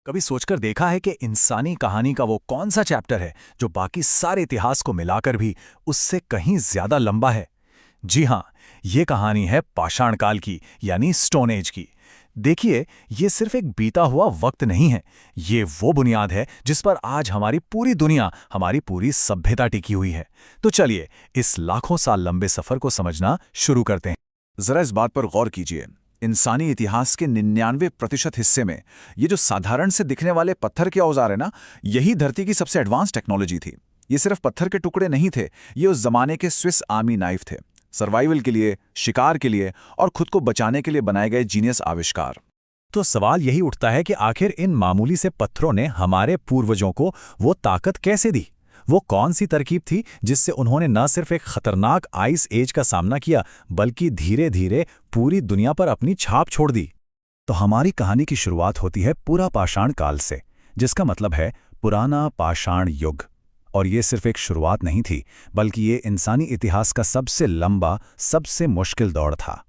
कभी सोचकर देखा है कि इंसानी कहानी का वो कौन सा चैप्टर है जो बाकी सारे इतिहास को मिलाकर भी उससे कहीं ज्यादा लंबा है? जी हां, ये कहानी है पाषाण काल की, यानी स्टोन एज की। देखिए, ये सिर्फ एक बीता हुआ वक्त नहीं है, ये वो बुनियाद है जिस पर आज हमारी पूरी दुनिया, हमारी पूरी सभ्यता टिकी हुई है। तो चलिए, इस लाखों साल लंबे सफर को समझना शुरू करते हैं। जरा इस बात पर गौर कीजिए, इंसानी इतिहास के 99% हिस्से में ये जो साधारण से दिखने वाले पत्थर के औजार है ना, यही धरती की सबसे एडवांस टेक्नोलॉजी थी। ये सिर्फ पत्थर के टुकड़े नहीं थे, ये उस जमाने के स्विस आर्मी नाइफ थे। सर्वाइवल के लिए, शिकार के लिए और खुद को बचाने के लिए बनाए गए जीनियस आविष्कार। तो सवाल यही उठता है कि आखिर इन मामूली से पत्थरों ने हमारे पूर्वजों को वो ताकत कैसे दी? वो कौन सी तरकीब थी जिससे उन्होंने न सिर्फ एक खतरनाक आइस एज का सामना किया, बल्कि धीरे धीरे पूरी दुनिया पर अपनी छाप छोड़ दी? तो हमारी कहानी की शुरुआत होती है पूरा पाषाण काल से, जिसका मतलब है पुराना पाषाण युग। और ये सिर्फ एक शुरुआत नहीं थी, बल्कि ये इंसानी इतिहास का सबसे लंबा, सबसे मुश्किल दौर था।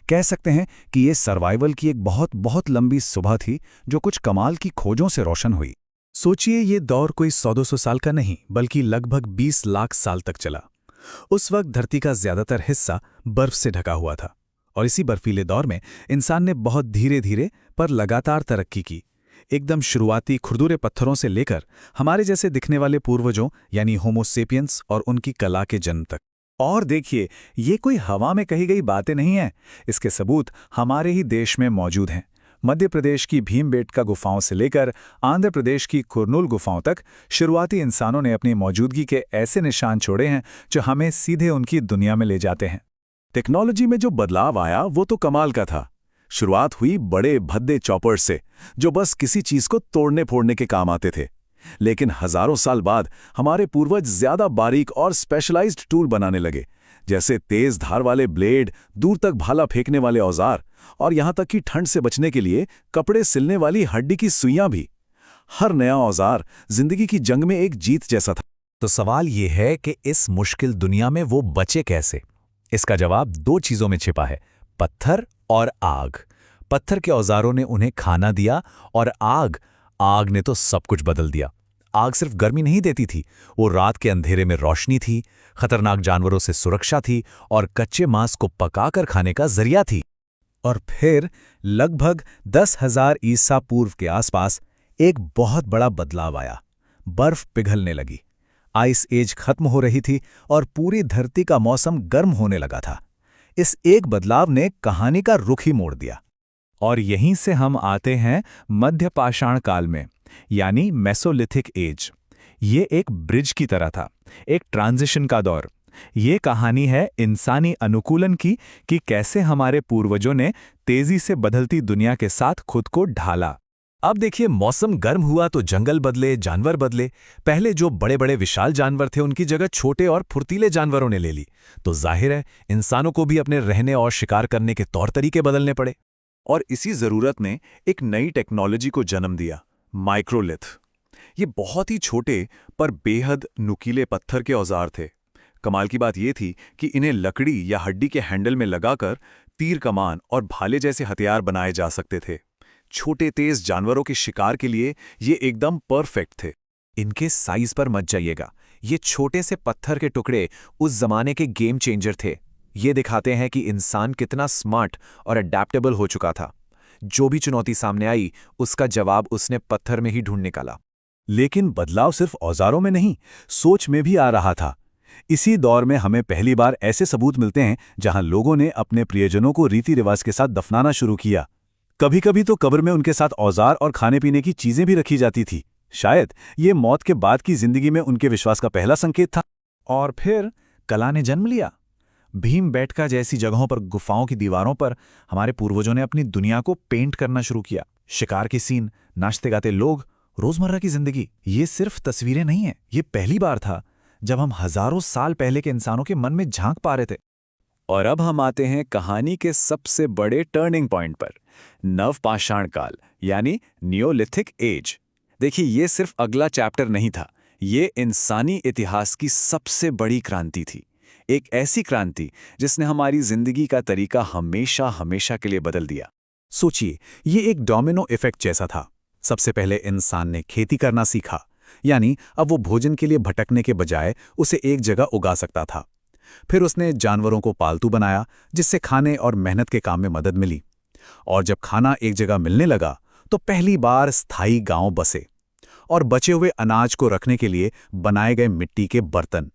कह सकते हैं कि ये सर्वाइवल की एक बहुत बहुत लंबी सुबह थी, जो कुछ कमाल की खोजों से रोशन हुई। सोचिए, ये दौर कोई 100-200 साल का नहीं, बल्कि लगभग 20 लाख साल तक चला। उस वक्त धरती का ज्यादातर हिस्सा बर्फ से ढका हुआ था, और इसी बर्फीले दौर में इंसान ने बहुत धीरे धीरे पर लगातार तरक्की की। एकदम शुरुआती खुरदुरे पत्थरों से लेकर हमारे जैसे दिखने वाले पूर्वजों यानी होमो सेपियंस और उनकी कला के जन्म तक। और देखिए, ये कोई हवा में कही गई बातें नहीं हैं, इसके सबूत हमारे ही देश में मौजूद हैं। मध्य प्रदेश की भीमबेटका गुफाओं से लेकर आंध्र प्रदेश की कुरनूल गुफाओं तक शुरुआती इंसानों ने अपनी मौजूदगी के ऐसे निशान छोड़े हैं जो हमें सीधे उनकी दुनिया में ले जाते हैं। टेक्नोलॉजी में जो बदलाव आया वो तो कमाल का था। शुरुआत हुई बड़े भद्दे चॉपर्स से, जो बस किसी चीज को तोड़ने फोड़ने के काम आते थे। लेकिन हजारों साल बाद हमारे पूर्वज ज्यादा बारीक और स्पेशलाइज्ड टूल बनाने लगे, जैसे तेज धार वाले ब्लेड, दूर तक भाला फेंकने वाले औजार, और यहां तक कि ठंड से बचने के लिए कपड़े सिलने वाली हड्डी की सुइयां भी। हर नया औजार जिंदगी की जंग में एक जीत जैसा था। तो सवाल ये है कि इस मुश्किल दुनिया में वो बचे कैसे? इसका जवाब दो चीजों में छिपा है, पत्थर और आग। पत्थर के औजारों ने उन्हें खाना दिया, और आग ने तो सब कुछ बदल दिया। आग सिर्फ गर्मी नहीं देती थी, वो रात के अंधेरे में रोशनी थी, खतरनाक जानवरों से सुरक्षा थी, और कच्चे मांस को पकाकर खाने का जरिया थी। और फिर लगभग 10,000 ईसा पूर्व के आसपास एक बहुत बड़ा बदलाव आया। बर्फ पिघलने लगी, आइस एज खत्म हो रही थी, और पूरी धरती का मौसम गर्म होने लगा था। इस एक बदलाव ने कहानी का रुख ही मोड़ दिया। और यहीं से हम आते हैं मध्य पाषाण काल में, यानी मेसोलिथिक एज। ये एक ब्रिज की तरह था, एक ट्रांजिशन का दौर। ये कहानी है इंसानी अनुकूलन की, कि कैसे हमारे पूर्वजों ने तेजी से बदलती दुनिया के साथ खुद को ढाला। अब देखिए, मौसम गर्म हुआ तो जंगल बदले, जानवर बदले। पहले जो बड़े बड़े विशाल जानवर थे, उनकी जगह छोटे और फुर्तीले जानवरों ने ले ली। तो जाहिर है, इंसानों को भी अपने रहने और शिकार करने के तौर तरीके बदलने पड़े। और इसी जरूरत ने एक नई टेक्नोलॉजी को जन्म दिया, माइक्रोलिथ। ये बहुत ही छोटे पर बेहद नुकीले पत्थर के औजार थे। कमाल की बात यह थी कि इन्हें लकड़ी या हड्डी के हैंडल में लगाकर तीर, कमान और भाले जैसे हथियार बनाए जा सकते थे। छोटे तेज जानवरों के शिकार के लिए ये एकदम परफेक्ट थे। इनके साइज पर मत जाइएगा, ये छोटे से पत्थर के टुकड़े उस जमाने के गेम चेंजर थे। ये दिखाते हैं कि इंसान कितना स्मार्ट और अडैप्टेबल हो चुका था। जो भी चुनौती सामने आई, उसका जवाब उसने पत्थर में ही ढूंढ निकाला। लेकिन बदलाव सिर्फ औजारों में नहीं, सोच में भी आ रहा था। इसी दौर में हमें पहली बार ऐसे सबूत मिलते हैं जहां लोगों ने अपने प्रियजनों को रीति रिवाज के साथ दफनाना शुरू किया। कभी कभी तो कब्र में उनके साथ औजार और खाने पीने की चीजें भी रखी जाती थी। शायद ये मौत के बाद की जिंदगी में उनके विश्वास का पहला संकेत था। और फिर कला ने जन्म लिया। भीमबेटका जैसी जगहों पर, गुफाओं की दीवारों पर हमारे पूर्वजों ने अपनी दुनिया को पेंट करना शुरू किया। शिकार के सीन, नाचते गाते लोग, रोजमर्रा की जिंदगी। ये सिर्फ तस्वीरें नहीं हैं, ये पहली बार था जब हम हजारों साल पहले के इंसानों के मन में झांक पा रहे थे। और अब हम आते हैं कहानी के सबसे बड़े टर्निंग पॉइंट पर, नवपाषाण काल यानी नियोलिथिक एज। देखिए, ये सिर्फ अगला चैप्टर नहीं था, ये इंसानी इतिहास की सबसे बड़ी क्रांति थी। एक ऐसी क्रांति जिसने हमारी जिंदगी का तरीका हमेशा हमेशा के लिए बदल दिया। सोचिए, ये एक डोमिनो इफेक्ट जैसा था। सबसे पहले इंसान ने खेती करना सीखा, यानी अब वो भोजन के लिए भटकने के बजाय उसे एक जगह उगा सकता था। फिर उसने जानवरों को पालतू बनाया, जिससे खाने और मेहनत के काम में मदद मिली। और जब खाना एक जगह मिलने लगा तो पहली बार स्थायी गांव बसे और बचे हुए अनाज को रखने के लिए बनाए गए मिट्टी के बर्तन।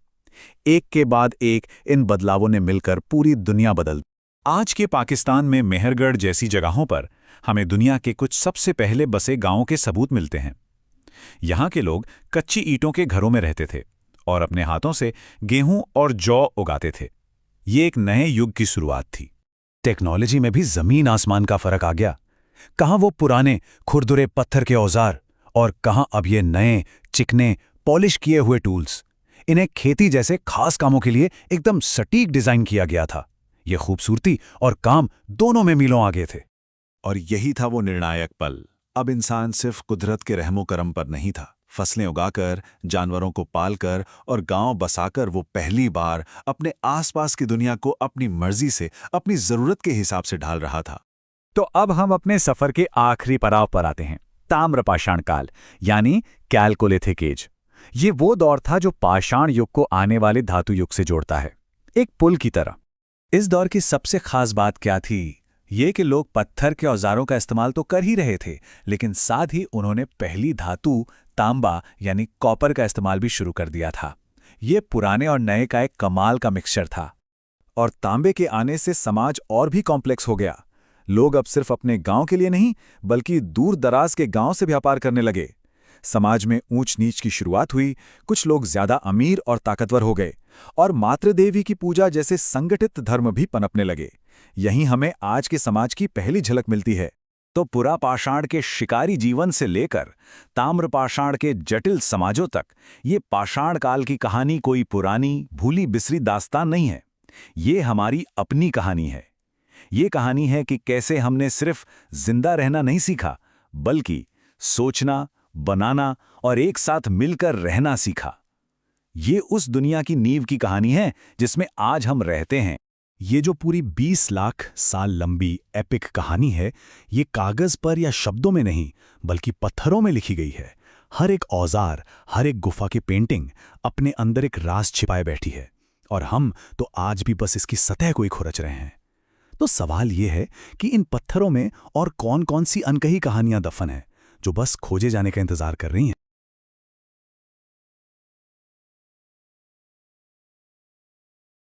एक के बाद एक इन बदलावों ने मिलकर पूरी दुनिया बदल दी। आज के पाकिस्तान में मेहरगढ़ जैसी जगहों पर हमें दुनिया के कुछ सबसे पहले बसे गांवों के सबूत मिलते हैं। यहाँ के लोग कच्ची ईंटों के घरों में रहते थे और अपने हाथों से गेहूं और जौ उगाते थे। ये एक नए युग की शुरुआत थी। टेक्नोलॉजी में भी जमीन आसमान का फर्क आ गया। कहाँ वो पुराने खुरदुरे पत्थर के औजार और कहाँ अब ये नए चिकने पॉलिश किए हुए टूल्स। इन्हें खेती जैसे खास कामों के लिए एकदम सटीक डिजाइन किया गया था। ये खूबसूरती और काम दोनों में मीलों आगे थे। और यही था वो निर्णायक पल। अब इंसान सिर्फ कुदरत के रहमो करम पर नहीं था। फसलें उगाकर, जानवरों को पालकर और गांव बसाकर वो पहली बार अपने आसपास की दुनिया को अपनी मर्जी से, अपनी जरूरत के हिसाब से ढाल रहा था। तो अब हम अपने सफर के आखिरी पड़ाव पर आते हैं, ताम्रपाषाण काल, यानी कैलकोलिथिक एज। ये वो दौर था जो पाषाण युग को आने वाले धातु युग से जोड़ता है, एक पुल की तरह। इस दौर की सबसे खास बात क्या थी? ये कि लोग पत्थर के औजारों का इस्तेमाल तो कर ही रहे थे, लेकिन साथ ही उन्होंने पहली धातु तांबा यानी कॉपर का इस्तेमाल भी शुरू कर दिया था। ये पुराने और नए का एक कमाल का मिक्सचर था। और तांबे के आने से समाज और भी कॉम्प्लेक्स हो गया। लोग अब सिर्फ अपने गांव के लिए नहीं, बल्कि दूर दराज के गांव से व्यापार करने लगे। समाज में ऊंच नीच की शुरुआत हुई, कुछ लोग ज्यादा अमीर और ताकतवर हो गए, और मातृदेवी की पूजा जैसे संगठित धर्म भी पनपने लगे। यहीं हमें आज के समाज की पहली झलक मिलती है। तो पुरापाषाण के शिकारी जीवन से लेकर ताम्रपाषाण के जटिल समाजों तक, ये पाषाण काल की कहानी कोई पुरानी भूली बिसरी दास्तान नहीं है। ये हमारी अपनी कहानी है। ये कहानी है कि कैसे हमने सिर्फ जिंदा रहना नहीं सीखा, बल्कि सोचना, बनाना और एक साथ मिलकर रहना सीखा। ये उस दुनिया की नींव की कहानी है जिसमें आज हम रहते हैं। ये जो पूरी 20 लाख साल लंबी एपिक कहानी है, ये कागज पर या शब्दों में नहीं, बल्कि पत्थरों में लिखी गई है। हर एक औजार, हर एक गुफा की पेंटिंग अपने अंदर एक राज छिपाए बैठी है, और हम तो आज भी बस इसकी सतह को ही खुरच रहे हैं। तो सवाल ये है कि इन पत्थरों में और कौन-कौन सी अनकही कहानियां दफन हैं, जो बस खोजे जाने का इंतजार कर रही हैं।